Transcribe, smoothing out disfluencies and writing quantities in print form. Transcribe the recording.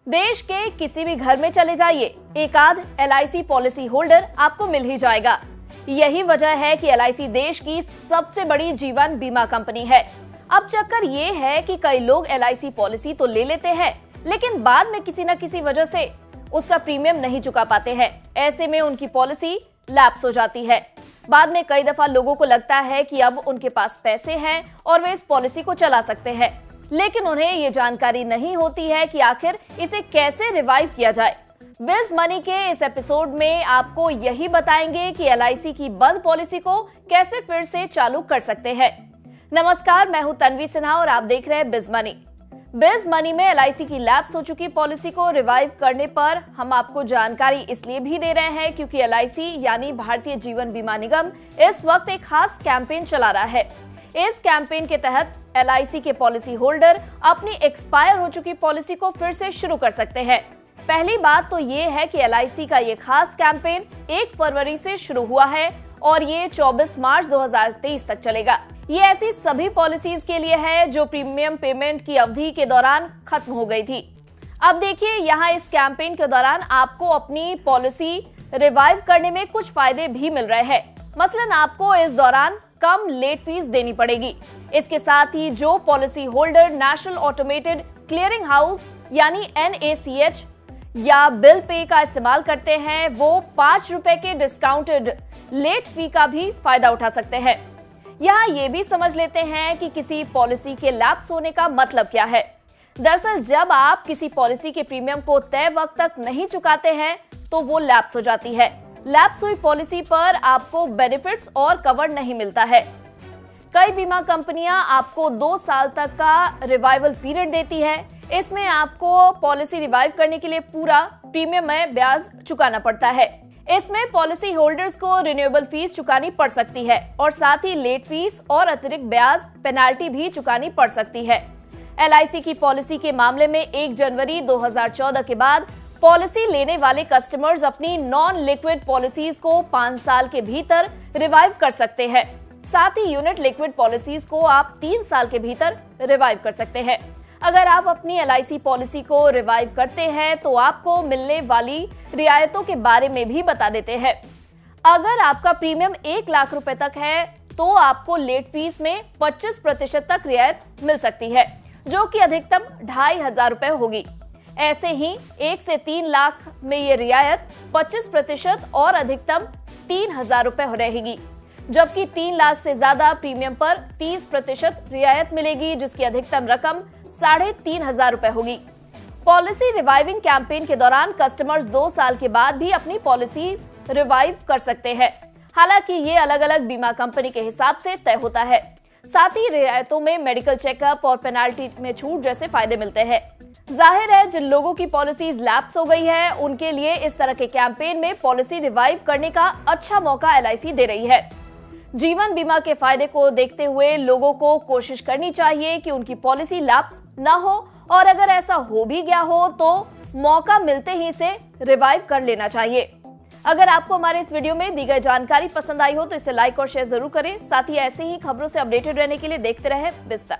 देश के किसी भी घर में चले जाइए, एक आध LIC पॉलिसी होल्डर आपको मिल ही जाएगा। यही वजह है कि LIC देश की सबसे बड़ी जीवन बीमा कंपनी है। अब चक्कर ये है कि कई लोग LIC पॉलिसी तो ले लेते हैं, लेकिन बाद में किसी न किसी वजह से उसका प्रीमियम नहीं चुका पाते हैं। ऐसे में उनकी पॉलिसी लैप्स हो जाती है। बाद में कई दफा लोगों को लगता है कि अब उनके पास पैसे हैं और वे इस पॉलिसी को चला सकते हैं, लेकिन उन्हें ये जानकारी नहीं होती है कि आखिर इसे कैसे रिवाइव किया जाए। बिज मनी के इस एपिसोड में आपको यही बताएंगे कि LIC की बंद पॉलिसी को कैसे फिर से चालू कर सकते हैं। नमस्कार, मैं हूं तन्वी सिन्हा और आप देख रहे हैं बिज मनी। बिज मनी में LIC की लैप्स हो चुकी पॉलिसी को रिवाइव करने पर हम आपको जानकारी इसलिए भी दे रहे हैं क्योंकि LIC यानी भारतीय जीवन बीमा निगम इस वक्त एक खास कैंपेन चला रहा है। इस कैंपेन के तहत LIC के पॉलिसी होल्डर अपनी एक्सपायर हो चुकी पॉलिसी को फिर से शुरू कर सकते हैं। पहली बात तो ये है कि LIC का ये खास कैंपेन 1 फरवरी से शुरू हुआ है और ये 24 मार्च 2023 तक चलेगा। ये ऐसी सभी पॉलिसीज के लिए है जो प्रीमियम पेमेंट की अवधि के दौरान खत्म हो गई थी। अब देखिए, यहाँ इस कैंपेन के दौरान आपको अपनी पॉलिसी रिवाइव करने में कुछ फायदे भी मिल रहे हैं। मसलन आपको इस दौरान कम लेट फीस देनी पड़ेगी। इसके साथ ही जो policy holder national automated clearing house यानी NACH या बिल पे का इस्तेमाल करते हैं, वो 5 रुपए के डिस्काउंटेड लेट फी का भी फायदा उठा सकते हैं। यहाँ ये भी समझ लेते हैं कि किसी पॉलिसी के लैप्स होने का मतलब क्या है। दरअसल जब आप किसी पॉलिसी के प्रीमियम को तय वक्त तक नहीं चुकाते हैं तो वो लैप्स हो जाती है। लैप्स हुई पॉलिसी पर आपको बेनिफिट्स और कवर नहीं मिलता है। कई बीमा कंपनियां आपको 2 साल तक का रिवाइवल पीरियड देती है। इसमें आपको पॉलिसी रिवाइव करने के लिए पूरा प्रीमियम में ब्याज चुकाना पड़ता है। इसमें पॉलिसी होल्डर्स को रिन्यूएबल फीस चुकानी पड़ सकती है और साथ ही लेट फीस और अतिरिक्त ब्याज पेनाल्टी भी चुकानी पड़ सकती है। LIC की पॉलिसी के मामले में 1 जनवरी 2014 के बाद पॉलिसी लेने वाले कस्टमर्स अपनी नॉन लिक्विड पॉलिसीज को 5 साल के भीतर रिवाइव कर सकते हैं। साथ ही यूनिट लिक्विड पॉलिसीज को आप 3 साल के भीतर रिवाइव कर सकते हैं। अगर आप अपनी LIC पॉलिसी को रिवाइव करते हैं तो आपको मिलने वाली रियायतों के बारे में भी बता देते हैं। अगर आपका प्रीमियम 1 लाख रुपए तक है तो आपको लेट फीस में 25% तक रियायत मिल सकती है, जो कि अधिकतम 2,500 रुपए होगी। ऐसे ही 1 से 3 लाख में ये रियायत 25% और अधिकतम 3,000 रुपए रहेगी, जबकि 3 लाख से ज्यादा प्रीमियम पर 30% रियायत मिलेगी, जिसकी अधिकतम रकम 3,500 रुपए होगी। पॉलिसी रिवाइविंग कैंपेन के दौरान कस्टमर्स 2 साल के बाद भी अपनी पॉलिसीज रिवाइव कर सकते हैं। हालांकि ये अलग अलग बीमा कंपनी के हिसाब से तय होता है। साथ ही रियायतों में मेडिकल चेकअप और पेनाल्टी में छूट जैसे फायदे मिलते हैं। जाहिर है, जिन लोगों की पॉलिसीज लैप्स हो गई है उनके लिए इस तरह के कैंपेन में पॉलिसी रिवाइव करने का अच्छा मौका LIC दे रही है। जीवन बीमा के फायदे को देखते हुए लोगों को कोशिश करनी चाहिए कि उनकी पॉलिसी लैप्स न हो, और अगर ऐसा हो भी गया हो तो मौका मिलते ही इसे रिवाइव कर लेना चाहिए। अगर आपको हमारे इस वीडियो में दी गई जानकारी पसंद आई हो तो इसे लाइक और शेयर जरूर करें। साथ ही ऐसे ही खबरों से अपडेटेड रहने के लिए देखते रहें बिस्तर।